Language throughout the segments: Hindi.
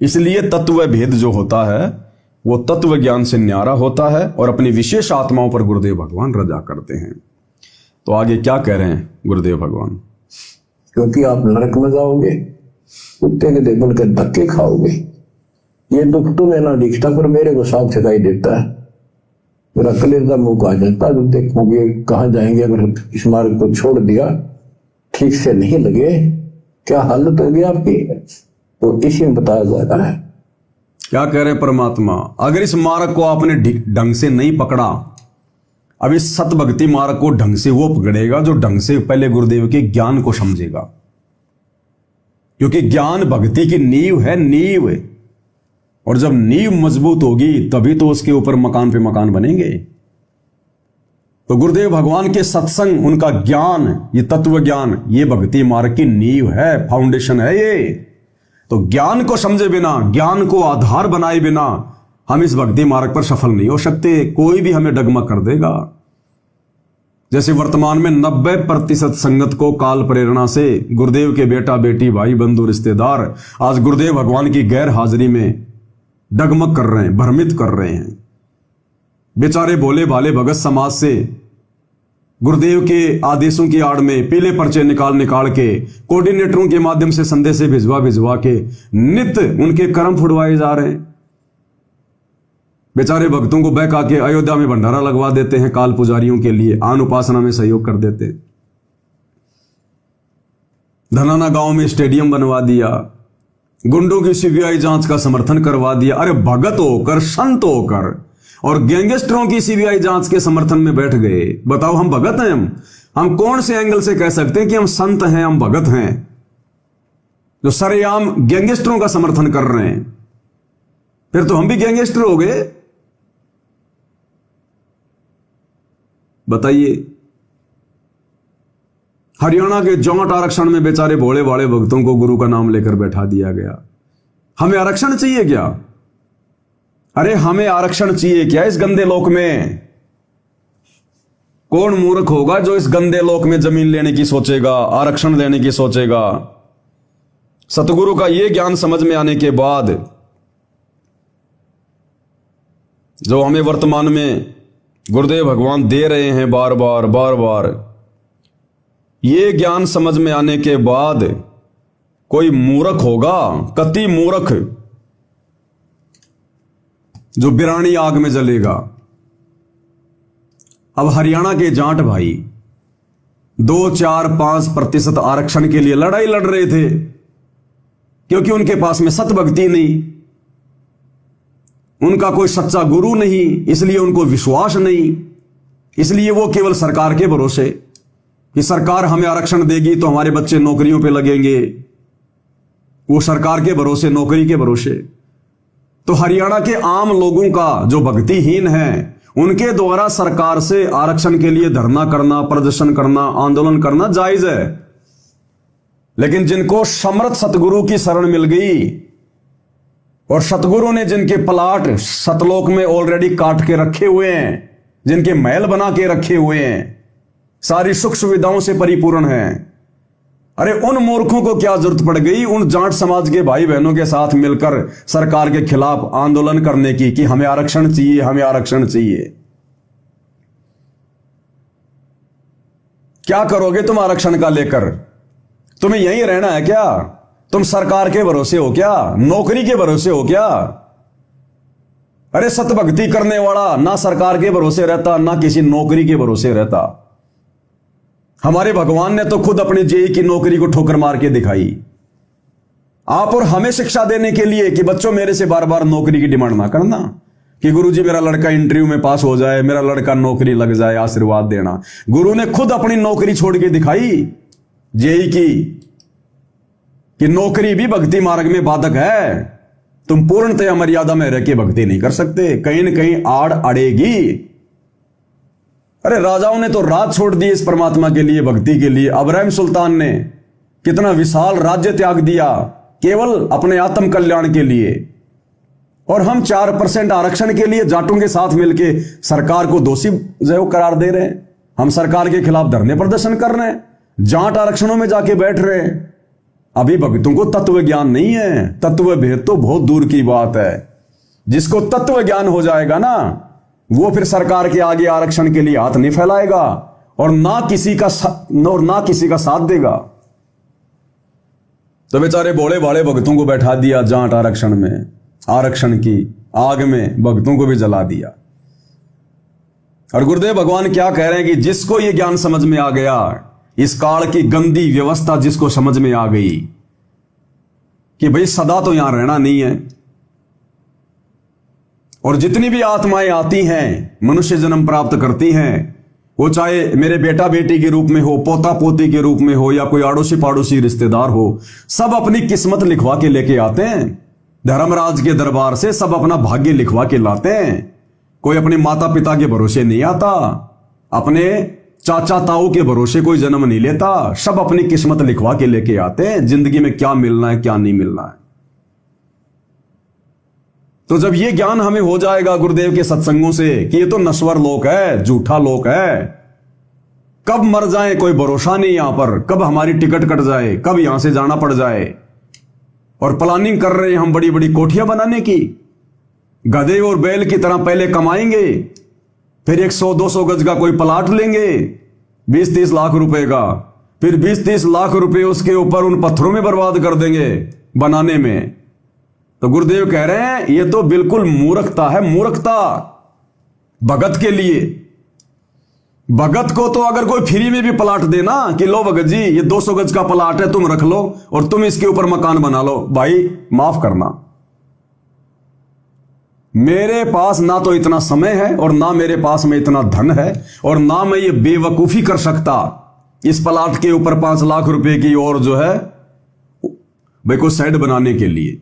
इसलिए तत्व भेद जो होता है वो तत्व ज्ञान से न्यारा होता है और अपनी विशेष आत्माओं पर गुरुदेव भगवान रजा करते हैं। तो आगे क्या कह रहे हैं गुरुदेव भगवान? क्योंकि आप नरक में जाओगे, कुत्ते के देवल के धक्के खाओगे। ये दुख तुम्हें ना दिखता पर मेरे को साफ दिखाई देता है। मेरा कलेजा मुंह आ जाता है जब देखोगे कहाँ जाएंगे। अगर इस मार्ग को छोड़ दिया, ठीक से नहीं लगे, क्या हालत होगी आपकी, तो इसी में बताया जा रहा है। क्या कह रहे हैं परमात्मा? अगर इस मार्ग को आपने ढंग से नहीं पकड़ा, अब इस सत भक्ति मार्ग को ढंग से वो पकड़ेगा जो ढंग से पहले गुरुदेव के ज्ञान को समझेगा, क्योंकि ज्ञान भक्ति की नींव है, नींव। और जब नींव मजबूत होगी तभी तो उसके ऊपर मकान पे मकान बनेंगे। तो गुरुदेव भगवान के सत्संग, उनका ज्ञान, ये तत्व ज्ञान, ये भक्ति मार्ग की नींव है, फाउंडेशन है ये। तो ज्ञान को समझे बिना, ज्ञान को आधार बनाए बिना हम इस भक्ति मार्ग पर सफल नहीं हो सकते। कोई भी हमें डगमग कर देगा। जैसे वर्तमान में 90% संगत को काल प्रेरणा से गुरुदेव के बेटा बेटी भाई बंधु रिश्तेदार आज गुरुदेव भगवान की गैर हाजिरी में डगमग कर रहे हैं, भ्रमित कर रहे हैं। बेचारे भोले भाले भगत समाज से गुरुदेव के आदेशों की आड़ में पीले पर्चे निकाल निकाल के कोऑर्डिनेटरों के माध्यम से संदेश भिजवा के नित्य उनके कर्म फुड़वाए जा रहे हैं। बेचारे भक्तों को बहका के अयोध्या में भंडारा लगवा देते हैं, काल पुजारियों के लिए आन उपासना में सहयोग कर देते हैं। धनाना गांव में स्टेडियम बनवा दिया, गुंडों की सीबीआई जांच का समर्थन करवा दिया। अरे भगत होकर, संत होकर और गैंगस्टरों की सीबीआई जांच के समर्थन में बैठ गए। बताओ, हम भगत हैं? हम कौन से एंगल से कह सकते हैं कि हम संत हैं, हम भगत हैं, जो सरेआम गैंगस्टरों का समर्थन कर रहे हैं? फिर तो हम भी गैंगस्टर हो गए। बताइए, हरियाणा के जाट आरक्षण में बेचारे भोले भाले भक्तों को गुरु का नाम लेकर बैठा दिया गया। हमें आरक्षण चाहिए क्या? अरे हमें आरक्षण चाहिए क्या इस गंदे लोक में? कौन मूर्ख होगा जो इस गंदे लोक में जमीन लेने की सोचेगा, आरक्षण लेने की सोचेगा? सतगुरु का यह ज्ञान समझ में आने के बाद जो हमें वर्तमान में गुरुदेव भगवान दे रहे हैं बार बार, ये ज्ञान समझ में आने के बाद कोई मूर्ख होगा, कति मूर्ख, जो बिरानी आग में जलेगा। अब हरियाणा के जाट भाई 2, 4, 5% आरक्षण के लिए लड़ाई लड़ रहे थे, क्योंकि उनके पास में सतभक्ति नहीं, उनका कोई सच्चा गुरु नहीं, इसलिए उनको विश्वास नहीं। इसलिए वो केवल सरकार के भरोसे कि सरकार हमें आरक्षण देगी तो हमारे बच्चे नौकरियों पे लगेंगे, वो सरकार के भरोसे, नौकरी के भरोसे। तो हरियाणा के आम लोगों का जो भक्तिहीन है, उनके द्वारा सरकार से आरक्षण के लिए धरना करना, प्रदर्शन करना, आंदोलन करना जायज है। लेकिन जिनको समर्थ सतगुरु की शरण मिल गई और सतगुरु ने जिनके प्लाट सतलोक में ऑलरेडी काट के रखे हुए हैं, जिनके महल बना के रखे हुए हैं, सारी सुख सुविधाओं से परिपूर्ण है, अरे उन मूर्खों को क्या जरूरत पड़ गई उन जाट समाज के भाई बहनों के साथ मिलकर सरकार के खिलाफ आंदोलन करने की कि हमें आरक्षण चाहिए, हमें आरक्षण चाहिए? क्या करोगे तुम आरक्षण का लेकर? तुम्हें यहीं रहना है क्या? तुम सरकार के भरोसे हो क्या? नौकरी के भरोसे हो क्या? अरे सतभक्ति करने वाला ना सरकार के भरोसे रहता, ना किसी नौकरी के भरोसे रहता। हमारे भगवान ने तो खुद अपने जेई की नौकरी को ठोकर मार के दिखाई। आप और हमें शिक्षा देने के लिए कि बच्चों मेरे से बार बार नौकरी की डिमांड ना करना कि गुरुजी मेरा लड़का इंटरव्यू में पास हो जाए, मेरा लड़का नौकरी लग जाए, आशीर्वाद देना। गुरु ने खुद अपनी नौकरी छोड़ के दिखाई जेई की कि नौकरी भी भक्ति मार्ग में बाधक है। तुम पूर्णतया मर्यादा में रह के भक्ति नहीं कर सकते, कहीं न कहीं आड़ अड़ेगी। अरे राजाओं ने तो राज छोड़ दी इस परमात्मा के लिए, भक्ति के लिए। अब्राहिम सुल्तान ने कितना विशाल राज्य त्याग दिया केवल अपने आत्म कल्याण के लिए। और हम 4% आरक्षण के लिए जाटों के साथ मिलकर सरकार को दोषी जो करार दे रहे हैं। हम सरकार के खिलाफ धरने प्रदर्शन कर रहे हैं, जाट आरक्षणों में जाके बैठ रहे हैं। अभी भक्तों को तत्व ज्ञान नहीं है। तत्व भेद तो बहुत दूर की बात है। जिसको तत्व ज्ञान हो जाएगा ना, वो फिर सरकार के आगे आरक्षण के लिए हाथ नहीं फैलाएगा और ना किसी का साथ देगा। तो बेचारे भोले भाले भक्तों को बैठा दिया जाट आरक्षण में, आरक्षण की आग में भक्तों को भी जला दिया। और गुरुदेव भगवान क्या कह रहे हैं कि जिसको ये ज्ञान समझ में आ गया, इस काल की गंदी व्यवस्था जिसको समझ में आ गई कि भाई सदा तो यहां रहना नहीं है, और जितनी भी आत्माएं आती हैं, मनुष्य जन्म प्राप्त करती हैं, वो चाहे मेरे बेटा बेटी के रूप में हो, पोता पोती के रूप में हो, या कोई आड़ोसी पाड़ोसी रिश्तेदार हो, सब अपनी किस्मत लिखवा के लेके आते हैं। धर्मराज के दरबार से सब अपना भाग्य लिखवा के लाते हैं। कोई अपने माता पिता के भरोसे नहीं आता, अपने चाचा ताऊ के भरोसे कोई जन्म नहीं लेता। सब अपनी किस्मत लिखवा के लेके आते हैं, जिंदगी में क्या मिलना है क्या नहीं मिलना है। तो जब ये ज्ञान हमें हो जाएगा गुरुदेव के सत्संगों से कि ये तो नश्वर लोक है, झूठा लोक है, कब मर जाए कोई भरोसा नहीं, यहां पर कब हमारी टिकट कट जाए, कब यहां से जाना पड़ जाए, और प्लानिंग कर रहे हैं हम बड़ी बड़ी कोठियां बनाने की। गधे और बैल की तरह पहले कमाएंगे, फिर 100-200 गज का कोई प्लाट लेंगे 20-30 लाख रुपए का, फिर 20-30 लाख रुपए उसके ऊपर उन पत्थरों में बर्बाद कर देंगे बनाने में। तो गुरुदेव कह रहे हैं ये तो बिल्कुल मूर्खता है, मूर्खता भगत के लिए। भगत को तो अगर कोई फ्री में भी प्लाट देना कि लो भगत जी ये 200 गज का प्लाट है, तुम रख लो और तुम इसके ऊपर मकान बना लो, भाई माफ करना, मेरे पास ना तो इतना समय है और ना मेरे पास में इतना धन है, और ना मैं ये बेवकूफी कर सकता इस प्लाट के ऊपर 5 लाख रुपए की और जो है भाई को शेड बनाने के लिए।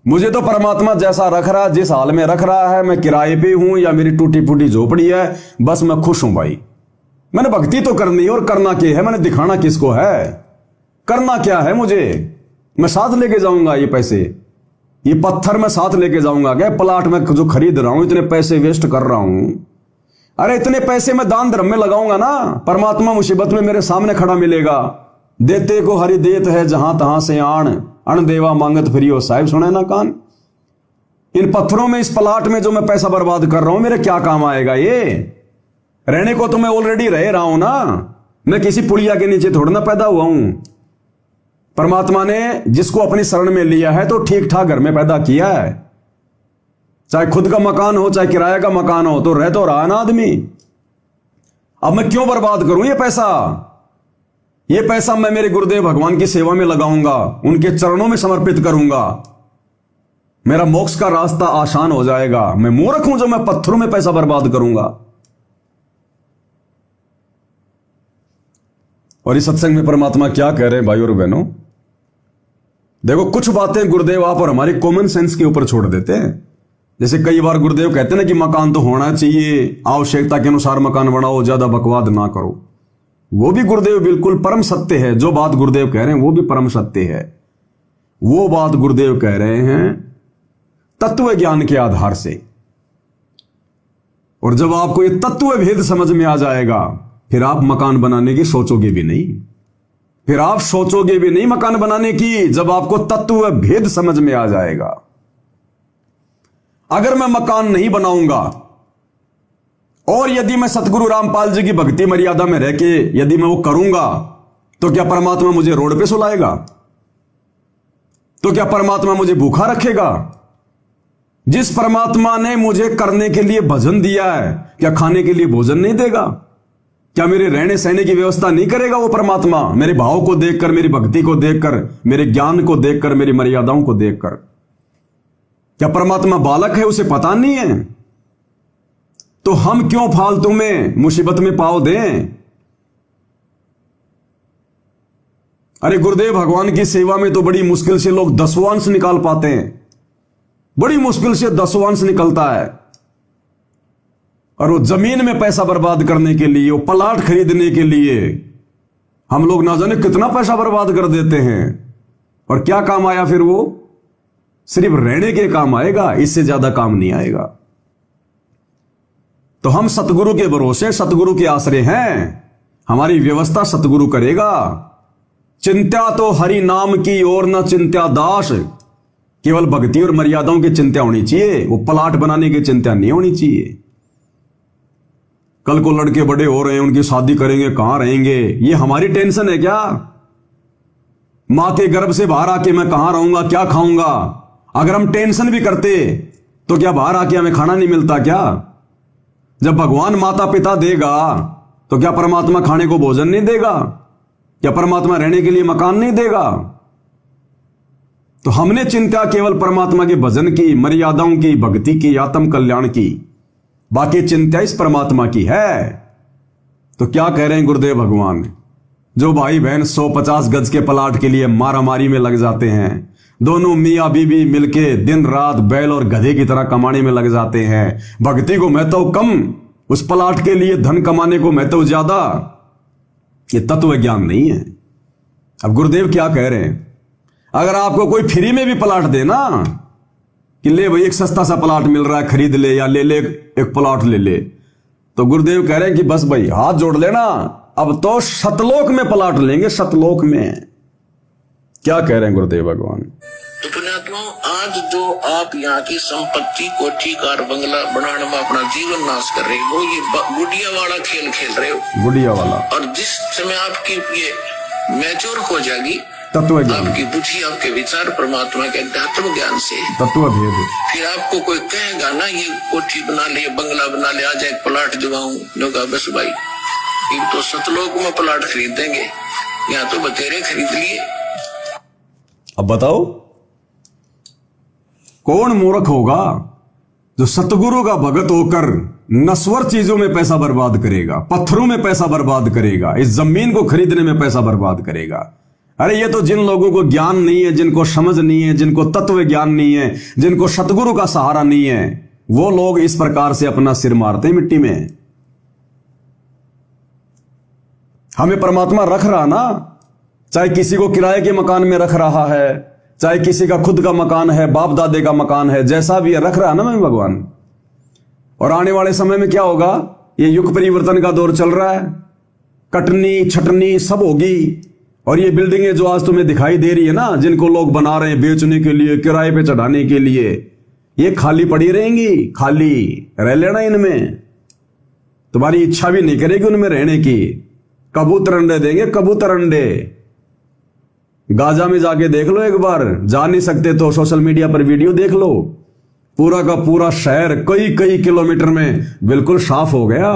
मुझे तो परमात्मा जैसा रख रहा है, जिस हाल में रख रहा है, मैं किराए पे हूं या मेरी टूटी फूटी झोपड़ी है, बस मैं खुश हूं भाई। मैंने भक्ति तो करनी है, और करना क्या है, मैंने दिखाना किसको है, करना क्या है मुझे। मैं साथ लेके जाऊंगा ये पैसे, ये पत्थर मैं साथ लेके जाऊंगा क्या? प्लाट में जो खरीद रहा हूं, इतने पैसे वेस्ट कर रहा हूं, अरे इतने पैसे मैं दान धर्म में लगाऊंगा ना, परमात्मा मुसीबत में मेरे सामने खड़ा मिलेगा। देते को हरि देत है जहां तहां से आण, अण देवा मांगत फिरियो साहिब, सुने ना कान। इन पत्थरों में, इस प्लाट में जो मैं पैसा बर्बाद कर रहा हूं, मेरे क्या काम आएगा? ये रहने को तो मैं ऑलरेडी रह रहा हूं ना, मैं किसी पुड़िया के नीचे थोड़ा ना पैदा हुआ हूं। परमात्मा ने जिसको अपनी शरण में लिया है तो ठीक ठाक घर में पैदा किया है, चाहे खुद का मकान हो चाहे किराए का मकान हो, तो रह तो रहा ना आदमी। अब मैं क्यों बर्बाद करूं ये पैसा? ये पैसा मैं मेरे गुरुदेव भगवान की सेवा में लगाऊंगा, उनके चरणों में समर्पित करूंगा, मेरा मोक्ष का रास्ता आसान हो जाएगा। मैं मूर्ख हूं जो मैं पत्थरों में पैसा बर्बाद करूंगा। और इस सत्संग में परमात्मा क्या कह रहे हैं भाई और बहनों, देखो कुछ बातें गुरुदेव आप और हमारी कॉमन सेंस के ऊपर छोड़ देते हैं। जैसे कई बार गुरुदेव कहते हैं ना कि मकान तो होना चाहिए, आवश्यकता के अनुसार मकान बनाओ, ज्यादा बकवाद ना करो। वो भी गुरुदेव बिल्कुल परम सत्य है, जो बात गुरुदेव कह रहे हैं वो भी परम सत्य है। वो बात गुरुदेव कह रहे हैं तत्व ज्ञान के आधार से। और जब आपको ये तत्व भेद समझ में आ जाएगा, फिर आप मकान बनाने की सोचोगे भी नहीं, फिर आप सोचोगे भी नहीं मकान बनाने की, जब आपको तत्व भेद समझ में आ जाएगा। अगर मैं मकान नहीं बनाऊंगा और यदि मैं सतगुरु रामपाल जी की भक्ति मर्यादा में रह के यदि मैं वो करूंगा, तो क्या परमात्मा मुझे रोड पे सुलाएगा? तो क्या परमात्मा मुझे भूखा रखेगा? जिस परमात्मा ने मुझे करने के लिए भजन दिया है, क्या खाने के लिए भोजन नहीं देगा? क्या मेरे रहने सहने की व्यवस्था नहीं करेगा वो परमात्मा? मेरे भाव को देखकर, मेरी भक्ति को देखकर, मेरे ज्ञान को देखकर, मेरी मर्यादाओं को देखकर। क्या परमात्मा बालक है, उसे पता नहीं है? तो हम क्यों फालतू में मुसीबत में पाव दें? अरे गुरुदेव भगवान की सेवा में तो बड़ी मुश्किल से लोग 10वां अंश निकाल पाते हैं, बड़ी मुश्किल से 10वां अंश निकलता है। और वो जमीन में पैसा बर्बाद करने के लिए, वो प्लाट खरीदने के लिए हम लोग ना जाने कितना पैसा बर्बाद कर देते हैं। और क्या काम आया फिर? वो सिर्फ रहने के काम आएगा, इससे ज्यादा काम नहीं आएगा। तो हम सतगुरु के भरोसे, सतगुरु के आश्रय हैं, हमारी व्यवस्था सतगुरु करेगा। चिंता तो हरि नाम की और न चिंता दास। केवल भक्ति और मर्यादाओं की चिंता होनी चाहिए, वो प्लाट बनाने की चिंता नहीं होनी चाहिए। कल को लड़के बड़े हो रहे हैं, उनकी शादी करेंगे, कहां रहेंगे, ये हमारी टेंशन है क्या? मां के गर्भ से बाहर आके मैं कहां रहूंगा, क्या खाऊंगा? अगर हम टेंशन भी करते तो क्या बाहर आके हमें खाना नहीं मिलता क्या? जब भगवान माता पिता देगा तो क्या परमात्मा खाने को भोजन नहीं देगा? क्या परमात्मा रहने के लिए मकान नहीं देगा? तो हमने चिंता केवल परमात्मा के भजन की, मर्यादाओं की, भक्ति की, आत्म कल्याण की, बाकी चिंता इस परमात्मा की है। तो क्या कह रहे हैं गुरुदेव भगवान? जो भाई बहन 150 गज के प्लाट के लिए मारामारी में लग जाते हैं, दोनों मियां बीबी मिलके दिन रात बैल और गधे की तरह कमाने में लग जाते हैं, भक्ति को महत्व कम, उस प्लाट के लिए धन कमाने को महत्व ज्यादा, ये तत्व ज्ञान नहीं है। अब गुरुदेव क्या कह रहे हैं? अगर आपको कोई फ्री में भी प्लाट देना कि ले भाई एक सस्ता सा प्लाट मिल रहा है, खरीद ले, या ले ले एक प्लाट ले ले, तो गुरुदेव कह रहे हैं कि बस भाई हाथ जोड़ लेना, अब तो सतलोक में प्लाट लेंगे, सतलोक में। क्या कह रहे हैं गुरुदेव भगवान? तो पुण्यात्माओं, आज जो आप यहाँ की संपत्ति, कोठी, कार, बंगला बनाने में अपना जीवन नाश कर रहे हो, ये गुड़िया वाला खेल खेल रहे हो, गुड़िया वाला। और जिस समय आपकी ये मैच्योर हो जाएगी, तत्व ज्ञान, आपकी बुद्धि, आपके विचार परमात्मा के अध्यात्म ज्ञान से, तत्व भेद, फिर आपको कोई कहेगा ना ये कोठी बना ले, बंगला बना ले, आज एक प्लाट दिवाऊं, लोग बस भाई ये तो सतलोक में प्लाट खरीद देंगे, यहाँ तो बतेरे खरीद लिए। अब बताओ कौन मूर्ख होगा जो सतगुरु का भगत होकर नश्वर चीजों में पैसा बर्बाद करेगा, पत्थरों में पैसा बर्बाद करेगा, इस जमीन को खरीदने में पैसा बर्बाद करेगा? अरे ये तो जिन लोगों को ज्ञान नहीं है, जिनको समझ नहीं है, जिनको तत्व ज्ञान नहीं है, जिनको सतगुरु का सहारा नहीं है, वो लोग इस प्रकार से अपना सिर मारते हैं मिट्टी में। हमें परमात्मा रख रहा ना, चाहे किसी को किराए के मकान में रख रहा है, चाहे किसी का खुद का मकान है, बाप दादे का मकान है, जैसा भी है रख रहा है ना मैं भगवान। और आने वाले समय में क्या होगा? ये युग परिवर्तन का दौर चल रहा है, कटनी छटनी सब होगी, और ये बिल्डिंगें जो आज तुम्हें दिखाई दे रही है ना, जिनको लोग बना रहे हैं बेचने के लिए, किराए पे चढ़ाने के लिए, ये खाली पड़ी रहेंगी, खाली रह लेना इनमें, तुम्हारी इच्छा भी नहीं करेगी उनमें रहने की। कबूतर अंडे देंगे, कबूतर अंडे। गाजा में जाके देख लो एक बार, जा नहीं सकते तो सोशल मीडिया पर वीडियो देख लो, पूरा का पूरा शहर कई कई किलोमीटर में बिल्कुल साफ हो गया।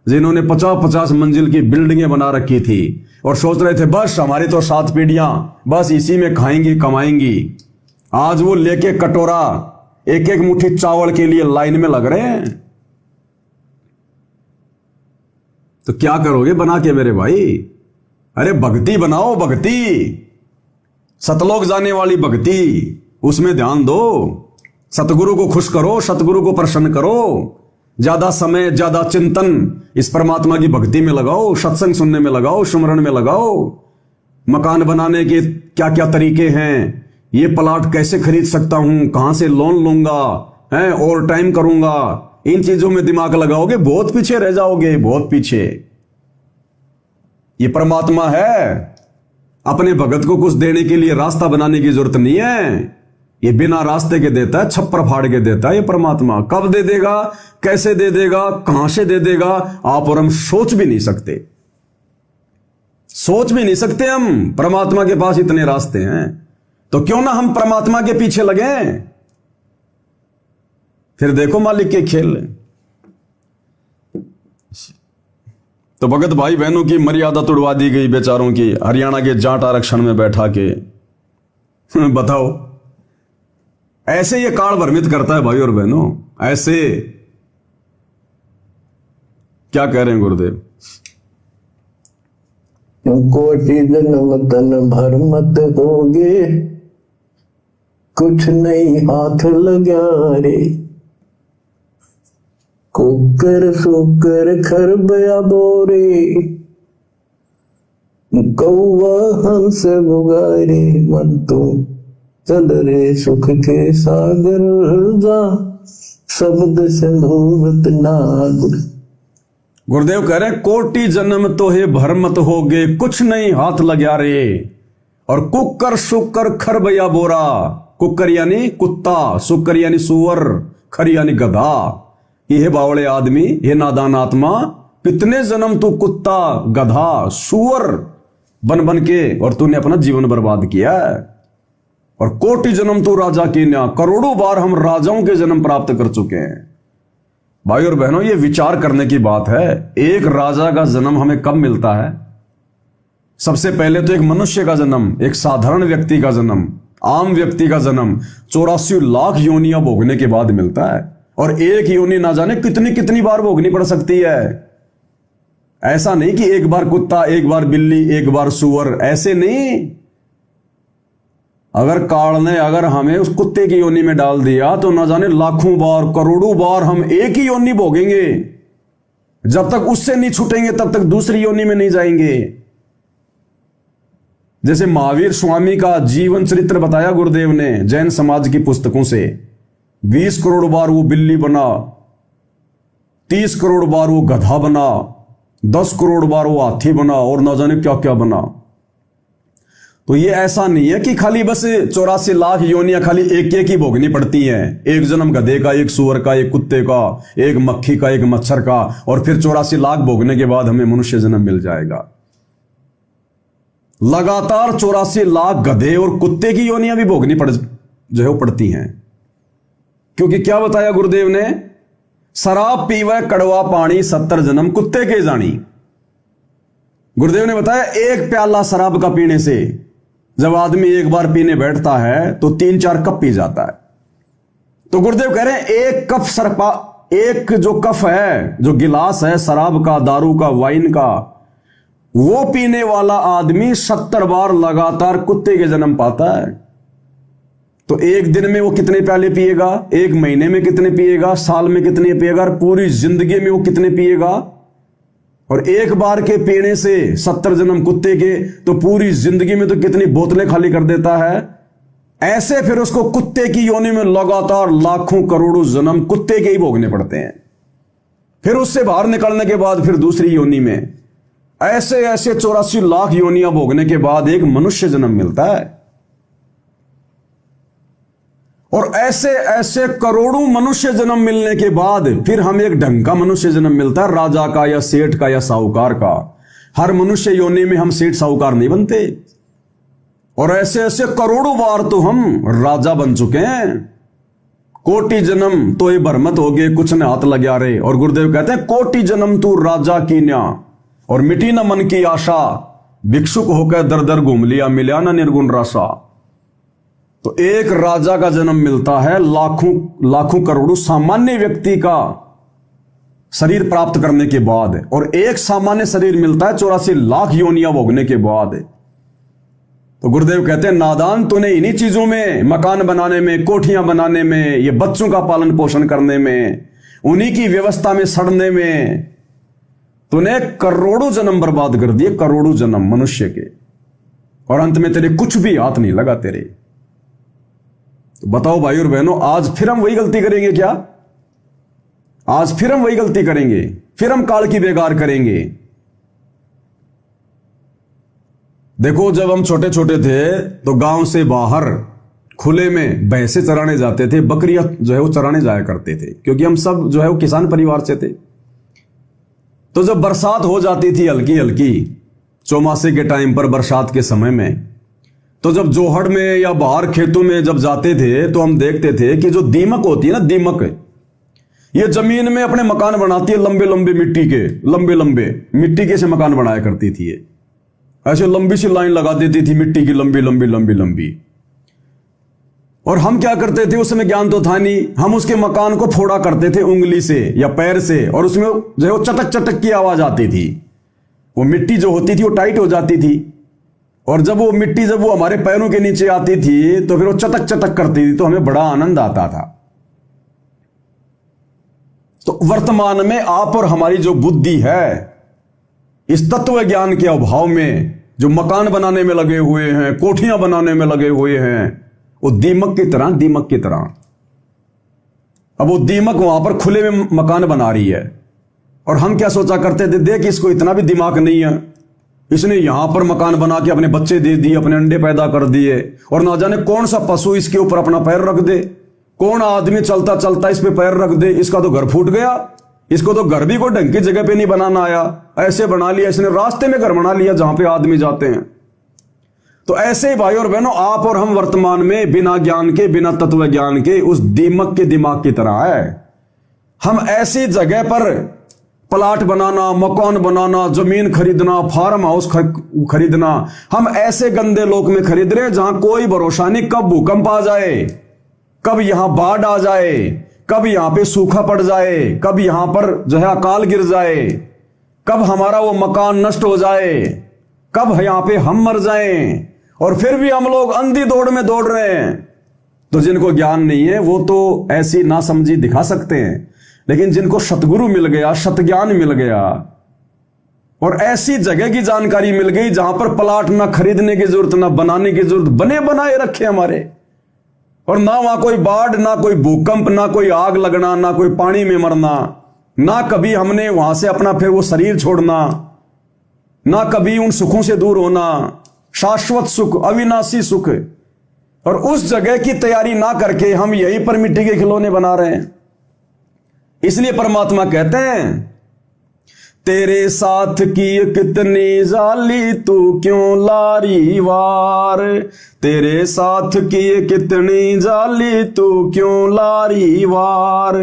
जिन्होंने 50-50 मंजिल की बिल्डिंगें बना रखी थी और सोच रहे थे बस हमारी तो 7 पीढ़ियां बस इसी में खाएंगी कमाएंगी, आज वो लेके कटोरा एक एक मुट्ठी चावल के लिए लाइन में लग रहे हैं। तो क्या करोगे बना के मेरे भाई? अरे भक्ति बनाओ, भक्ति, सतलोक जाने वाली भक्ति, उसमें ध्यान दो, सतगुरु को खुश करो, सतगुरु को प्रसन्न करो, ज्यादा समय ज्यादा चिंतन इस परमात्मा की भक्ति में लगाओ, सत्संग सुनने में लगाओ, सुमरण में लगाओ। मकान बनाने के क्या क्या तरीके हैं, ये प्लाट कैसे खरीद सकता हूं, कहां से लोन लूंगा, है ओवर टाइम करूंगा, इन चीजों में दिमाग लगाओगे, बहुत पीछे रह जाओगे, बहुत पीछे। ये परमात्मा है, अपने भगत को कुछ देने के लिए रास्ता बनाने की जरूरत नहीं है, ये बिना रास्ते के देता है, छप्पर फाड़ के देता है। ये परमात्मा कब दे देगा, कैसे दे देगा, कहां से दे देगा, आप और हम सोच भी नहीं सकते, सोच भी नहीं सकते हम। परमात्मा के पास इतने रास्ते हैं, तो क्यों ना हम परमात्मा के पीछे लगे, फिर देखो मालिक के खेल। तो भगत भाई बहनों की मर्यादा तोड़वा दी गई बेचारों की, हरियाणा के जाट आरक्षण में बैठा के। बताओ, ऐसे ये काल भ्रमित करता है भाई और बहनों, ऐसे। क्या कह रहे हैं गुरुदेव? कोटि जन्म तन भर मत होगे, कुछ नहीं हाथ लगा रे, कुकर सुकर खर बया बोरे, कौवा हंस बुगारे, मन तो चल रे सुख के सागर जा, शब्द सिंधुवत नाग। गुरुदेव कह रहे कोटि जन्म तो है भर मत होगे, कुछ नहीं हाथ लगा रे। और कुकर शुकर खरबया बोरा, कुकर यानी कुत्ता, शुकर यानी सुअर, खर यानी गधा। कि हे बावड़े आदमी, हे नादान आत्मा, कितने जन्म तू कुत्ता गधा सुअर बन बन के और तूने अपना जीवन बर्बाद किया है। और कोटि जन्म तू राजा की न्या, करोड़ों बार हम राजाओं के जन्म प्राप्त कर चुके हैं। भाई और बहनों, ये विचार करने की बात है। एक राजा का जन्म हमें कब मिलता है? सबसे पहले तो एक मनुष्य का जन्म, एक साधारण व्यक्ति का जन्म, आम व्यक्ति का जन्म 84 लाख योनियां भोगने के बाद मिलता है। और एक योनि ना जाने कितनी कितनी बार भोगनी पड़ सकती है। ऐसा नहीं कि एक बार कुत्ता, एक बार बिल्ली, एक बार सुअर, ऐसे नहीं। अगर काल ने अगर हमें उस कुत्ते की योनि में डाल दिया तो ना जाने लाखों बार, करोड़ों बार हम एक ही योनि भोगेंगे। जब तक उससे नहीं छूटेंगे तब तक दूसरी योनि में नहीं जाएंगे। जैसे महावीर स्वामी का जीवन चरित्र बताया गुरुदेव ने जैन समाज की पुस्तकों से। 20 करोड़ बार वो बिल्ली बना, 30 करोड़ बार वो गधा बना, 10 करोड़ बार वो हाथी बना और न जाने क्या क्या बना। तो ये ऐसा नहीं है कि खाली बस 84 लाख योनियां खाली एक ही भोगनी पड़ती हैं। एक जन्म गधे का, एक सुअर का, एक कुत्ते का, एक मक्खी का, एक मच्छर का, और फिर 84 लाख भोगने के बाद हमें मनुष्य जन्म मिल जाएगा। लगातार 84 लाख गधे और कुत्ते की योनियां भी भोगनी पड़ती हैं। क्योंकि क्या बताया गुरुदेव ने? शराब पीवे कड़वा पानी, 70 जन्म कुत्ते के जानी। गुरुदेव ने बताया एक प्याला शराब का पीने से जब आदमी एक बार पीने बैठता है तो 3-4 कप पी जाता है। तो गुरुदेव कह रहे हैं एक कप एक जो कप है, जो गिलास है शराब का, दारू का, वाइन का, वो पीने वाला आदमी 70 बार लगातार कुत्ते के जन्म पाता है। तो एक दिन में वो कितने प्याले पिएगा, एक महीने में कितने पिएगा, साल में कितने पिएगा, पूरी जिंदगी में वो कितने पिएगा। और एक बार के पीने से 70 जन्म कुत्ते के, तो पूरी जिंदगी में तो कितनी बोतलें खाली कर देता है। ऐसे फिर उसको कुत्ते की योनि में लगातार लाखों करोड़ों जन्म कुत्ते के ही भोगने पड़ते हैं। फिर उससे बाहर निकलने के बाद फिर दूसरी योनि में ऐसे 84 लाख योनियां भोगने के बाद एक मनुष्य जन्म मिलता है। और ऐसे करोड़ों मनुष्य जन्म मिलने के बाद फिर हमें एक ढंग का मनुष्य जन्म मिलता है, राजा का या सेठ का या साहूकार का। हर मनुष्य योनि में हम सेठ साहूकार नहीं बनते। और ऐसे करोड़ों बार तो हम राजा बन चुके हैं। कोटि जन्म तो ये भरमत हो गए, कुछ ने हाथ लग्या रे। और गुरुदेव कहते हैं कोटि जन्म तू राजा की न्या, और मिटी न मन की आशा, भिक्षुक होकर दर दर घूम लिया, मिला न निर्गुण राशा। तो एक राजा का जन्म मिलता है लाखों करोड़ों सामान्य व्यक्ति का शरीर प्राप्त करने के बाद, और एक सामान्य शरीर मिलता है 84 लाख योनियां भोगने के बाद। तो गुरुदेव कहते हैं नादान, तूने इन्हीं चीजों में, मकान बनाने में, कोठियां बनाने में, ये बच्चों का पालन पोषण करने में, उन्हीं की व्यवस्था में सड़ने में तूने करोड़ों जन्म बर्बाद कर दिए, करोड़ों जन्म मनुष्य के। और अंत में तेरे कुछ भी हाथ नहीं लगा तेरे। तो बताओ भाई और बहनों, आज फिर हम वही गलती करेंगे क्या? आज फिर हम वही गलती करेंगे, फिर हम काल की बेगार करेंगे। देखो, जब हम छोटे छोटे थे तो गांव से बाहर खुले में भैंसे चराने जाते थे, बकरियां जो है वो चराने जाया करते थे, क्योंकि हम सब जो है वो किसान परिवार से थे। तो जब बरसात हो जाती थी हल्की हल्की, चौमासे के टाइम पर, बरसात के समय में, तो जब जोहड़ में या बाहर खेतों में जब जाते थे तो हम देखते थे कि जो दीमक होती है ना, दीमक, ये जमीन में अपने मकान बनाती है, लंबे लंबे मिट्टी के, लंबे लंबे मिट्टी के से मकान बनाया करती थी। ये ऐसे लंबी सी लाइन लगा देती थी मिट्टी की, लंबी लंबी लंबी लंबी। और हम क्या करते थे, उस समय ज्ञान तो था नहीं, हम उसके मकान को फोड़ा करते थे उंगली से या पैर से, और उसमें जो है वो चटक चटक की आवाज आती थी। वो मिट्टी जो होती थी वो टाइट हो जाती थी, और जब वो मिट्टी जब वो हमारे पैरों के नीचे आती थी तो फिर वो चटक चटक करती थी, तो हमें बड़ा आनंद आता था। तो वर्तमान में आप और हमारी जो बुद्धि है, इस तत्व ज्ञान के अभाव में जो मकान बनाने में लगे हुए हैं, कोठियां बनाने में लगे हुए हैं, वो दीमक की तरह, दीमक की तरह। अब वो दीमक वहां पर खुले में मकान बना रही है, और हम क्या सोचा करते थे, देख इसको इतना भी दिमाग नहीं है, इसने यहां पर मकान बना के अपने बच्चे दे दिए, अपने अंडे पैदा कर दिए, और ना जाने कौन सा पशु इसके ऊपर अपना पैर रख दे, कौन आदमी चलता चलता इस पे पैर रख दे, इसका तो घर फूट गया। इसको तो घर भी कोई ढंग की जगह पे नहीं बनाना आया, ऐसे बना लिया इसने, रास्ते में घर बना लिया जहां पे आदमी जाते हैं। तो ऐसे ही भाई और बहनों, आप और हम वर्तमान में बिना ज्ञान के, बिना तत्व ज्ञान के उस दीमक के दिमाग की तरह है। हम ऐसी जगह पर प्लाट बनाना, मकान बनाना, जमीन खरीदना, फार्म हाउस खरीदना, हम ऐसे गंदे लोक में खरीद रहे हैं जहां कोई भरोसा नहीं, कब भूकंप आ जाए, कब यहां बाढ़ आ जाए, कब यहां पे सूखा पड़ जाए, कब यहां पर जो है अकाल गिर जाए, कब हमारा वो मकान नष्ट हो जाए, कब यहां पे हम मर जाएं, और फिर भी हम लोग अंधी दौड़ में दौड़ रहे हैं। तो जिनको ज्ञान नहीं है वो तो ऐसी नासमझी दिखा सकते हैं, लेकिन जिनको सतगुरु मिल गया, सतज्ञान मिल गया, और ऐसी जगह की जानकारी मिल गई जहां पर प्लाट ना खरीदने की जरूरत, ना बनाने की जरूरत, बने बनाए रखे हमारे, और ना वहां कोई बाढ़, ना कोई भूकंप, ना कोई आग लगना, ना कोई पानी में मरना, ना कभी हमने वहां से अपना फिर वो शरीर छोड़ना, ना कभी उन सुखों से दूर होना, शाश्वत सुख, अविनाशी सुख। और उस जगह की तैयारी ना करके हम यहीं पर मिट्टी के खिलौने बना रहे हैं। इसलिए परमात्मा कहते हैं, तेरे साथ की कितनी जाली तू क्यों लारी वार, तेरे साथ की कितनी जाली तू क्यों लारी वार,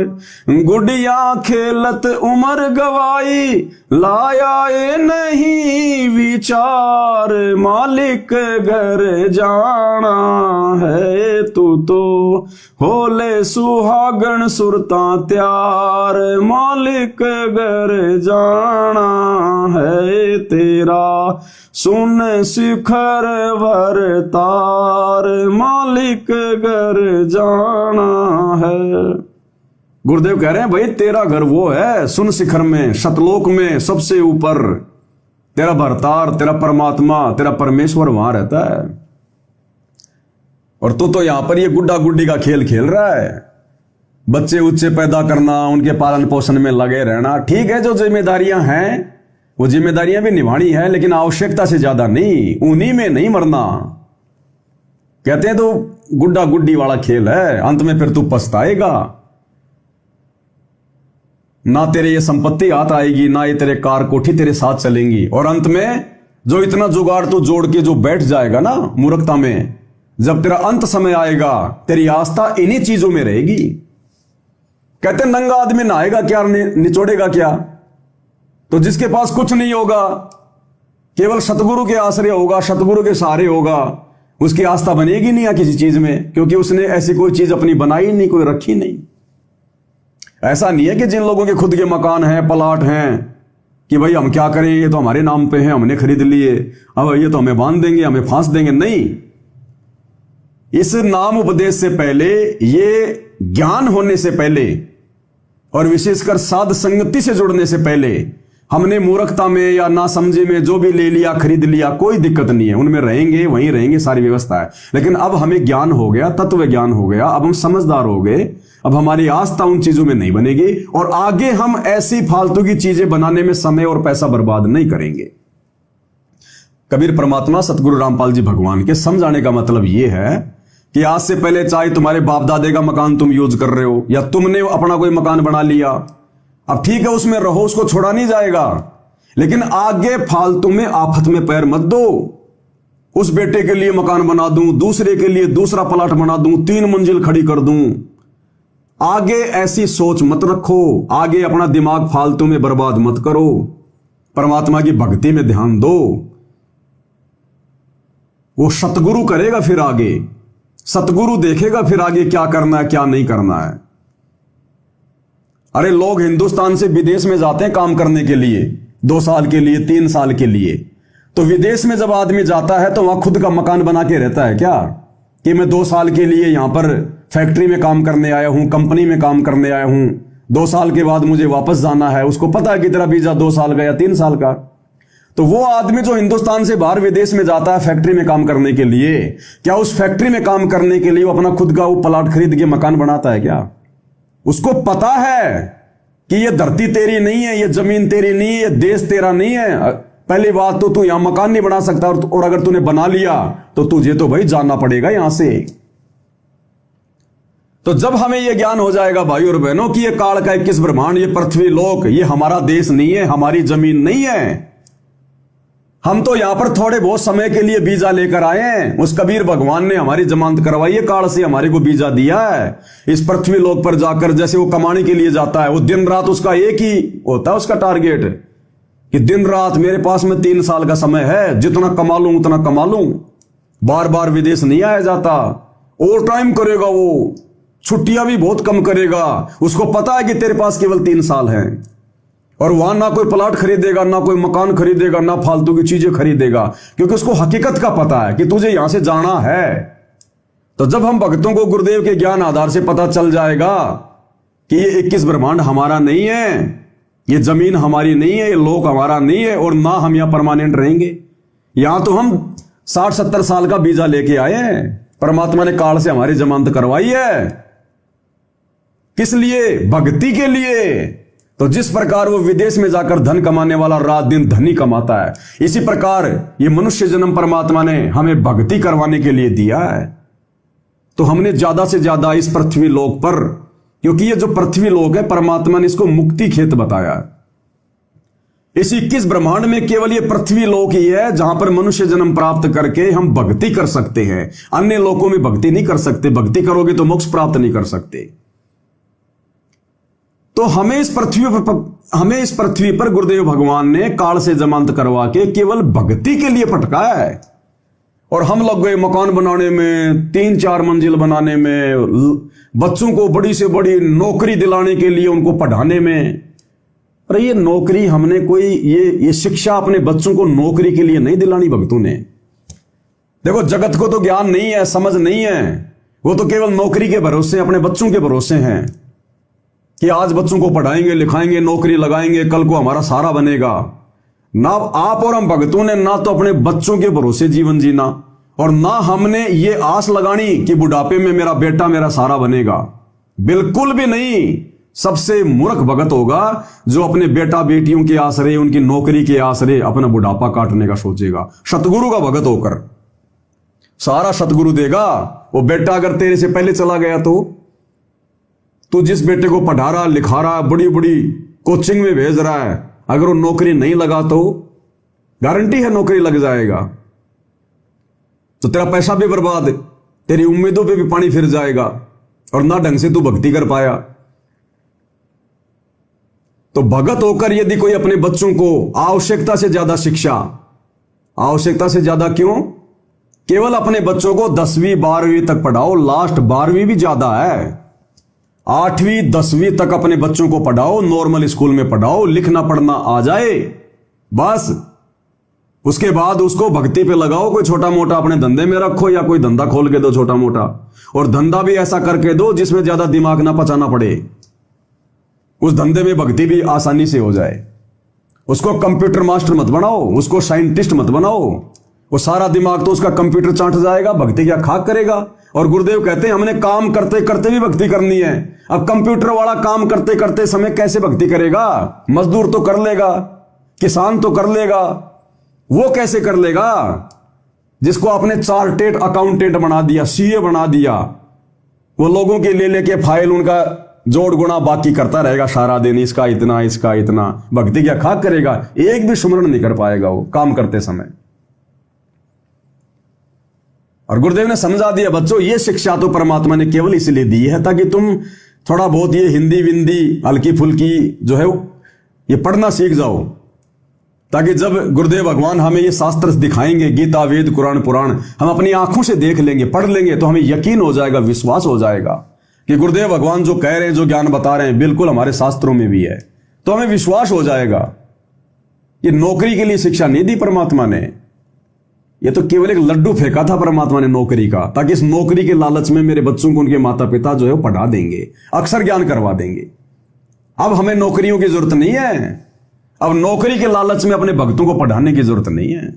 गुड़िया खेलत उमर गवाई लाया ए नहीं विचार, मालिक घर जाना है तू तो होले सुहागण सुरता त्यार, मालिक घर जाना है तेरा सुन शिखर भर तार, मालिक घर जाना है। गुरुदेव कह रहे हैं, भाई तेरा घर वो है सुन शिखर में, सतलोक में, सबसे ऊपर तेरा भरतार, तेरा परमात्मा, तेरा परमेश्वर वहां रहता है। और तू तो यहां पर ये गुड्डा गुड्डी का खेल खेल रहा है, बच्चे उच्चे पैदा करना, उनके पालन पोषण में लगे रहना। ठीक है, जो जिम्मेदारियां हैं वो जिम्मेदारियां भी निभानी है, लेकिन आवश्यकता से ज्यादा नहीं, उन्हीं में नहीं मरना। कहते हैं तो गुड्डा गुड्डी वाला खेल है, अंत में फिर तू पछताएगा। ना तेरे ये संपत्ति हाथ आएगी, ना ये तेरे कार कोठी तेरे साथ चलेंगी, और अंत में जो इतना जुगाड़ तू जोड़ के जो बैठ जाएगा ना मूर्खता में, जब तेरा अंत समय आएगा तेरी आस्था इन्हीं चीजों में रहेगी। कहते नंगा आदमी नहाएगा क्या, निचोड़ेगा क्या? तो जिसके पास कुछ नहीं होगा, केवल सतगुरु के आश्रय होगा, सतगुरु के सहारे होगा, उसकी आस्था बनेगी नहीं या किसी चीज में, क्योंकि उसने ऐसी कोई चीज अपनी बनाई नहीं, कोई रखी नहीं। ऐसा नहीं है कि जिन लोगों के खुद के मकान हैं, प्लाट हैं, कि भाई हम क्या करें, ये तो हमारे नाम पे है, हमने खरीद लिए, अब ये तो हमें बांध देंगे, हमें फांस देंगे। नहीं, इस नाम उपदेश से पहले, ये ज्ञान होने से पहले, और विशेषकर साध संगति से जुड़ने से पहले, हमने मूर्खता में या ना समझे में जो भी ले लिया, खरीद लिया, कोई दिक्कत नहीं है, उनमें रहेंगे, वहीं रहेंगे, सारी व्यवस्था है। लेकिन अब हमें ज्ञान हो गया, तत्व ज्ञान हो गया, अब हम समझदार हो गए, अब हमारी आस्था उन चीजों में नहीं बनेगी, और आगे हम ऐसी फालतू की चीजें बनाने में समय और पैसा बर्बाद नहीं करेंगे। कबीर परमात्मा सतगुरु रामपाल जी भगवान के समझाने का मतलब यह है कि आज से पहले चाहे तुम्हारे बाप दादे का मकान तुम यूज कर रहे हो, या तुमने अपना कोई मकान बना लिया, अब ठीक है उसमें रहो, उसको छोड़ा नहीं जाएगा, लेकिन आगे फालतू में आफत में पैर मत दो। उस बेटे के लिए मकान बना दूं, दूसरे के लिए दूसरा प्लाट बना दूं, 3 मंजिल खड़ी कर दूं, आगे ऐसी सोच मत रखो, आगे अपना दिमाग फालतू में बर्बाद मत करो, परमात्मा की भक्ति में ध्यान दो। वो सतगुरु करेगा, फिर आगे सतगुरु देखेगा फिर आगे क्या करना है, क्या नहीं करना है। अरे लोग हिंदुस्तान से विदेश में जाते हैं काम करने के लिए, 2 साल के लिए, 3 साल के लिए, तो विदेश में जब आदमी जाता है तो वहां खुद का मकान बना के रहता है क्या, कि मैं 2 साल के लिए यहां पर फैक्ट्री में काम करने आया हूं, कंपनी में काम करने आया हूं, 2 साल के बाद मुझे वापस जाना है। उसको पता है कि तेरा वीजा 2 साल का या 3 साल का। तो वो आदमी जो हिंदुस्तान से बाहर विदेश में जाता है फैक्ट्री में काम करने के लिए, क्या उस फैक्ट्री में काम करने के लिए वो अपना खुद का वो प्लाट खरीद के मकान बनाता है क्या? उसको पता है कि ये धरती तेरी नहीं है, ये जमीन तेरी नहीं है, ये देश तेरा नहीं है, पहली बात तो तू यहां मकान नहीं बना सकता, और अगर तूने बना लिया तो तुझे तो भाई जाना पड़ेगा यहां से। तो जब हमें यह ज्ञान हो जाएगा भाई और बहनों कि यह काल का 21 ब्रह्मांड, ये पृथ्वी लोक, ये हमारा देश नहीं है, हमारी जमीन नहीं है, हम तो यहां पर थोड़े बहुत समय के लिए वीजा लेकर आए हैं। उस कबीर भगवान ने हमारी जमानत करवाई है, काल से हमारे को वीजा दिया है। इस पृथ्वी लोक पर जाकर जैसे वो कमाने के लिए जाता है, वो दिन रात उसका एक ही होता है उसका टारगेट कि दिन रात मेरे पास में 3 साल का समय है, जितना कमा लूं उतना कमा लूं। बार बार विदेश नहीं आया जाता, ओवर टाइम करेगा, वो छुट्टियां भी बहुत कम करेगा। उसको पता है कि तेरे पास केवल 3 साल हैं, और वहां ना कोई प्लाट खरीदेगा, ना कोई मकान खरीदेगा, ना फालतू की चीजें खरीदेगा, क्योंकि उसको हकीकत का पता है कि तुझे यहां से जाना है। तो जब हम भक्तों को गुरुदेव के ज्ञान आधार से पता चल जाएगा कि ये 21 ब्रह्मांड हमारा नहीं है, ये जमीन हमारी नहीं है, ये लोक हमारा नहीं है, और ना हम यहां परमानेंट रहेंगे। यहां तो हम 60-70 साल का वीजा लेके आए हैं, परमात्मा ने काल से हमारी जमानत करवाई है। किस लिए? भक्ति के लिए। तो जिस प्रकार वो विदेश में जाकर धन कमाने वाला रात दिन धन ही कमाता है, इसी प्रकार ये मनुष्य जन्म परमात्मा ने हमें भक्ति करवाने के लिए दिया है। तो हमने ज्यादा से ज्यादा इस पृथ्वी लोक पर, क्योंकि ये जो पृथ्वी लोक है परमात्मा ने इसको मुक्ति खेत बताया है। इस 21 ब्रह्मांड में केवल ये पृथ्वी लोक ही है जहां पर मनुष्य जन्म प्राप्त करके हम भक्ति कर सकते हैं। अन्य लोकों में भक्ति नहीं कर सकते। भक्ति करोगे तो मोक्ष प्राप्त नहीं कर सकते। तो हमें इस पृथ्वी पर गुरुदेव भगवान ने काल से जमानत करवा के केवल भक्ति के लिए पटकाया है। और हम लग गए मकान बनाने में, 3-4 मंजिल बनाने में, बच्चों को बड़ी से बड़ी नौकरी दिलाने के लिए उनको पढ़ाने में। अरे ये नौकरी हमने कोई ये शिक्षा अपने बच्चों को नौकरी के लिए नहीं दिलानी भक्तों ने। देखो जगत को तो ज्ञान नहीं है, समझ नहीं है, वो तो केवल नौकरी के भरोसे, अपने बच्चों के भरोसे हैं कि आज बच्चों को पढ़ाएंगे लिखाएंगे, नौकरी लगाएंगे, कल को हमारा सहारा बनेगा। ना आप और हम भक्तों ने ना तो अपने बच्चों के भरोसे जीवन जीना, और ना हमने ये आस लगानी कि बुढ़ापे में मेरा बेटा मेरा सहारा बनेगा। बिल्कुल भी नहीं। सबसे मूर्ख भगत होगा जो अपने बेटा बेटियों के आसरे, उनकी नौकरी के आसरे अपना बुढ़ापा काटने का सोचेगा। सतगुरु का भगत होकर सारा सतगुरु देगा। वो बेटा अगर तेरे से पहले चला गया तो जिस बेटे को पढ़ा रहा लिखा रहा, बड़ी बड़ी कोचिंग में भेज रहा है, अगर वो नौकरी नहीं लगा तो गारंटी है नौकरी लग जाएगा। तो तेरा पैसा भी बर्बाद, तेरी उम्मीदों पे भी पानी फिर जाएगा, और ना ढंग से तू भक्ति कर पाया। तो भगत होकर यदि कोई अपने बच्चों को आवश्यकता से ज्यादा शिक्षा, आवश्यकता से ज्यादा क्यों, केवल अपने बच्चों को 10वीं 12वीं तक पढ़ाओ, लास्ट 12वीं भी ज्यादा है, 8वीं 10वीं तक अपने बच्चों को पढ़ाओ, नॉर्मल स्कूल में पढ़ाओ, लिखना पढ़ना आ जाए बस। उसके बाद उसको भक्ति पे लगाओ। कोई छोटा मोटा अपने धंधे में रखो, या कोई धंधा खोल के दो छोटा मोटा, और धंधा भी ऐसा करके दो जिसमें ज्यादा दिमाग ना पचाना पड़े। उस धंधे में भक्ति भी आसानी से हो जाए। उसको कंप्यूटर मास्टर मत बनाओ, उसको साइंटिस्ट मत बनाओ। वो सारा दिमाग तो उसका कंप्यूटर चाट जाएगा, भक्ति क्या खाक करेगा। और गुरुदेव कहते हैं हमने काम करते करते भी भक्ति करनी है। अब कंप्यूटर वाला काम करते करते समय कैसे भक्ति करेगा? मजदूर तो कर लेगा, किसान तो कर लेगा, वो कैसे कर लेगा? जिसको आपने चार्टेड अकाउंटेंट बना दिया, सीए बना दिया, वो लोगों की ले लेके फाइल उनका जोड़ गुणा बाकी करता रहेगा सारा दिन, इसका इतना इसका इतना। भक्ति क्या खाक करेगा? एक भी सुमरण नहीं कर पाएगा वो काम करते समय। और गुरुदेव ने समझा दिया बच्चों, ये शिक्षा तो परमात्मा ने केवल इसलिए दी है ताकि तुम थोड़ा बहुत ये हिंदी विंदी हल्की फुल्की जो है ये पढ़ना सीख जाओ, ताकि जब गुरुदेव भगवान हमें ये शास्त्र दिखाएंगे, गीता वेद कुरान पुराण, हम अपनी आंखों से देख लेंगे, पढ़ लेंगे, तो हमें यकीन हो जाएगा, विश्वास हो जाएगा कि गुरुदेव भगवान जो कह रहे हैं, जो ज्ञान बता रहे हैं, बिल्कुल हमारे शास्त्रों में भी है। तो हमें विश्वास हो जाएगा। ये नौकरी के लिए शिक्षा नहीं दी परमात्मा ने, ये तो केवल एक लड्डू फेंका था परमात्मा ने नौकरी का, ताकि इस नौकरी के लालच में मेरे बच्चों को उनके माता पिता जो है वो पढ़ा देंगे, अक्षर ज्ञान करवा देंगे। अब हमें नौकरियों की जरूरत नहीं है। अब नौकरी के लालच में अपने भक्तों को पढ़ाने की जरूरत नहीं है।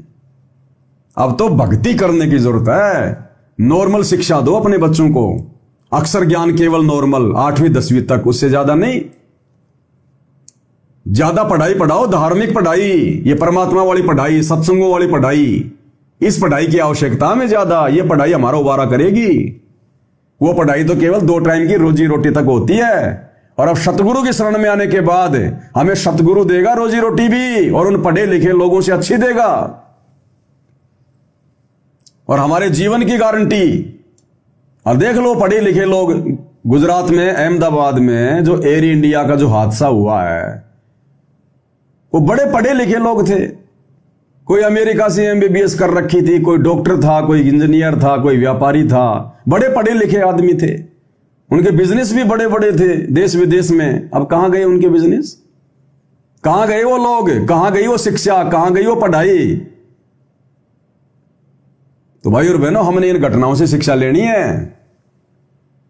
अब तो भक्ति करने की जरूरत है। नॉर्मल शिक्षा दो अपने बच्चों को, अक्षर ज्ञान केवल नॉर्मल 8वीं 10वीं तक, उससे ज्यादा नहीं। ज्यादा पढ़ाई पढ़ाओ, धार्मिक पढ़ाई, ये परमात्मा वाली पढ़ाई, सत्संगों वाली पढ़ाई। इस पढ़ाई की आवश्यकता में ज्यादा, ये पढ़ाई हमारा उबारा करेगी। वो पढ़ाई तो केवल 2 टाइम की रोजी रोटी तक होती है। और अब सतगुरु की शरण में आने के बाद हमें सतगुरु देगा रोजी रोटी भी, और उन पढ़े लिखे लोगों से अच्छी देगा, और हमारे जीवन की गारंटी। और देख लो पढ़े लिखे लोग, गुजरात में अहमदाबाद में जो एयर इंडिया का जो हादसा हुआ है, वो बड़े पढ़े लिखे लोग थे। कोई अमेरिका से एमबीबीएस कर रखी थी, कोई डॉक्टर था, कोई इंजीनियर था, कोई व्यापारी था, बड़े पढ़े लिखे आदमी थे। उनके बिजनेस भी बड़े बड़े थे देश विदेश में। अब कहां गए उनके बिजनेस? कहां गए वो लोग? कहां गई वो शिक्षा? कहां गई वो पढ़ाई? तो भाई और बहनों, हमने इन घटनाओं से शिक्षा लेनी है,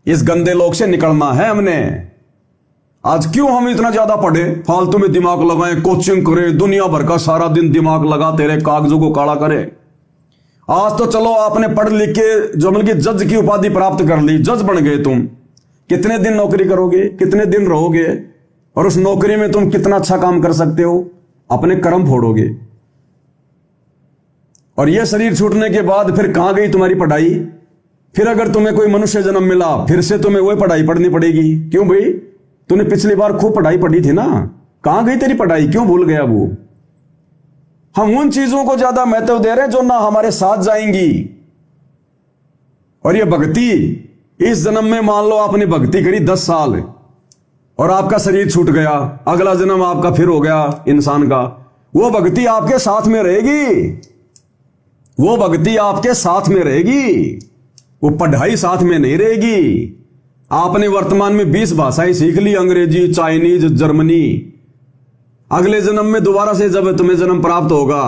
इस गंदे लोग से निकलना है हमने। आज क्यों हम इतना ज्यादा पढ़े, फालतू में दिमाग लगाएं, कोचिंग करें, दुनिया भर का सारा दिन दिमाग लगा तेरे कागजों को काला करे। आज तो चलो आपने पढ़ लिख के जो मतलब जज की उपाधि प्राप्त कर ली, जज बन गए तुम। कितने दिन नौकरी करोगे, कितने दिन रहोगे, और उस नौकरी में तुम कितना अच्छा काम कर सकते हो? अपने कर्म फोड़ोगे। और यह शरीर छूटने के बाद फिर कहां गई तुम्हारी पढ़ाई? फिर अगर तुम्हें कोई मनुष्य जन्म मिला, फिर से तुम्हें वही पढ़ाई पढ़नी पड़ेगी। क्यों भाई? तूने पिछली बार खूब पढ़ाई पढ़ी थी ना, कहां गई तेरी पढ़ाई? क्यों भूल गया वो? हम उन चीजों को ज्यादा महत्व दे रहे हैं जो ना हमारे साथ जाएंगी। और ये भक्ति, इस जन्म में मान लो आपने भक्ति करी 10 साल और आपका शरीर छूट गया, अगला जन्म आपका फिर हो गया इंसान का, वो भक्ति आपके साथ में रहेगी, वो भक्ति आपके साथ में रहेगी, वो पढ़ाई साथ में नहीं रहेगी। आपने वर्तमान में 20 भाषाएं सीख ली, अंग्रेजी, चाइनीज, जर्मनी। अगले जन्म में दोबारा से जब तुम्हें जन्म प्राप्त होगा,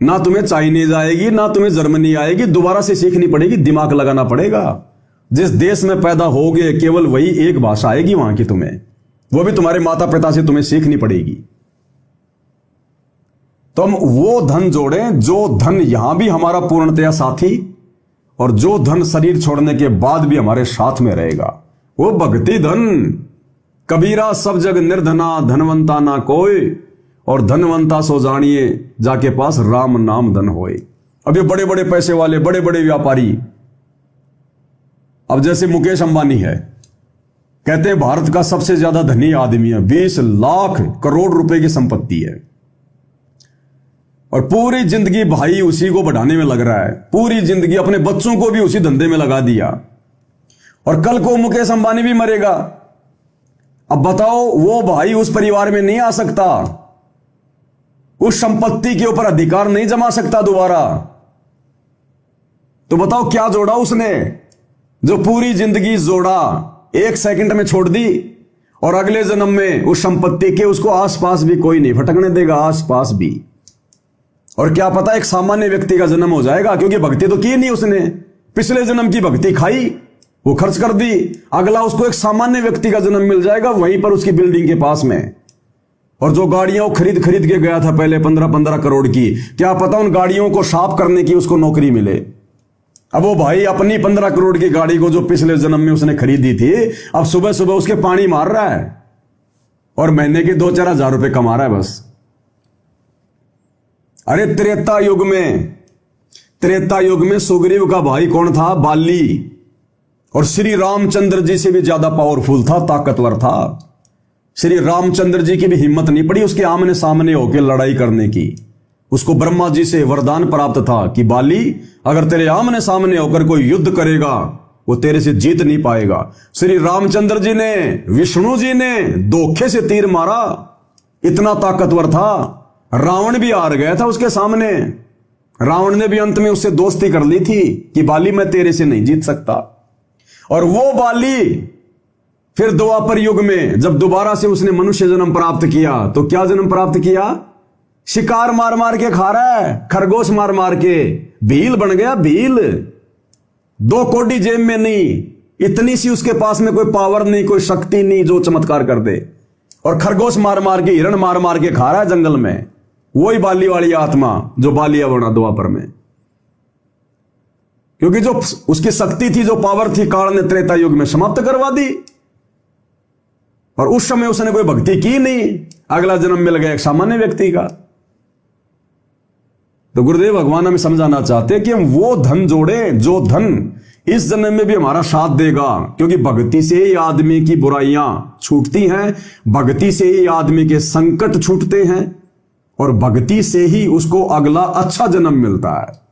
ना तुम्हें चाइनीज आएगी ना तुम्हें जर्मनी आएगी, दोबारा से सीखनी पड़ेगी, दिमाग लगाना पड़ेगा। जिस देश में पैदा होगे केवल वही एक भाषा आएगी वहां की तुम्हें, वो भी तुम्हारे माता पिता से तुम्हें सीखनी पड़ेगी। तो हम वो धन जोड़ें जो धन यहां भी हमारा पूर्णतया साथी, और जो धन शरीर छोड़ने के बाद भी हमारे साथ में रहेगा, वो भक्ति धन। कबीरा सब जग निर्धना, धनवंता ना कोई, और धनवंता सो जानिए जाके पास राम नाम धन होए। अब ये बड़े बड़े पैसे वाले, बड़े बड़े व्यापारी, अब जैसे मुकेश अंबानी है, कहते हैं भारत का सबसे ज्यादा धनी आदमी है, 20 लाख करोड़ रुपए की संपत्ति है, और पूरी जिंदगी भाई उसी को बढ़ाने में लग रहा है, पूरी जिंदगी अपने बच्चों को भी उसी धंधे में लगा दिया, और कल को मुकेश अंबानी भी मरेगा। अब बताओ, वो भाई उस परिवार में नहीं आ सकता, उस संपत्ति के ऊपर अधिकार नहीं जमा सकता दोबारा। तो बताओ क्या जोड़ा उसने? जो पूरी जिंदगी जोड़ा, 1 सेकंड में छोड़ दी, और अगले जन्म में उस संपत्ति के उसको आसपास भी कोई नहीं फटकने देगा, आसपास भी। और क्या पता एक सामान्य व्यक्ति का जन्म हो जाएगा, क्योंकि भक्ति तो की नहीं उसने, पिछले जन्म की भक्ति खाई, वो खर्च कर दी, अगला उसको एक सामान्य व्यक्ति का जन्म मिल जाएगा वहीं पर उसकी बिल्डिंग के पास में। और जो गाड़ियां खरीद के गया था पहले 15-15 करोड़ की, क्या पता उन गाड़ियों को साफ करने की उसको नौकरी मिले। अब वो भाई अपनी 15 करोड़ की गाड़ी को जो पिछले जन्म में उसने खरीदी थी, अब सुबह सुबह उसके पानी मार रहा है, और महीने के 2-4 हजार रुपए कमा रहा है बस। अरे त्रेता युग में सुग्रीव का भाई कौन था? बाली। और श्री रामचंद्र जी से भी ज्यादा पावरफुल था, ताकतवर था। श्री रामचंद्र जी की भी हिम्मत नहीं पड़ी उसके आमने सामने होकर लड़ाई करने की। उसको ब्रह्मा जी से वरदान प्राप्त था कि बाली, अगर तेरे आमने सामने होकर कोई युद्ध करेगा वो तेरे से जीत नहीं पाएगा। श्री रामचंद्र जी ने, विष्णु जी ने धोखे से तीर मारा, इतना ताकतवर था। रावण भी हार गया था उसके सामने। रावण ने भी अंत में उससे दोस्ती कर ली थी कि बाली मैं तेरे से नहीं जीत सकता। और वो बाली फिर द्वापर युग में जब दोबारा से उसने मनुष्य जन्म प्राप्त किया, तो क्या जन्म प्राप्त किया? शिकार मार मार के खा रहा है, खरगोश मार मार के, भील बन गया, भील। 2 कौड़ी जेब में नहीं, इतनी सी उसके पास में कोई पावर नहीं, कोई शक्ति नहीं जो चमत्कार कर दे, और खरगोश मार मार के, हिरण मार मार के खा रहा है जंगल में। वही बाली वाली आत्मा जो बालिया बना द्वापर में, क्योंकि जो उसकी शक्ति थी, जो पावर थी, काल ने त्रेता युग में समाप्त करवा दी। और उस समय उसने कोई भक्ति की नहीं। अगला जन्म मिल गया एक सामान्य व्यक्ति का। तो गुरुदेव भगवान हमें समझाना चाहते हैं कि हम वो धन जोड़े जो धन इस जन्म में भी हमारा साथ देगा, क्योंकि भक्ति से ही आदमी की बुराइयां छूटती हैं, भक्ति से ही आदमी के संकट छूटते हैं और भक्ति से ही उसको अगला अच्छा जन्म मिलता है।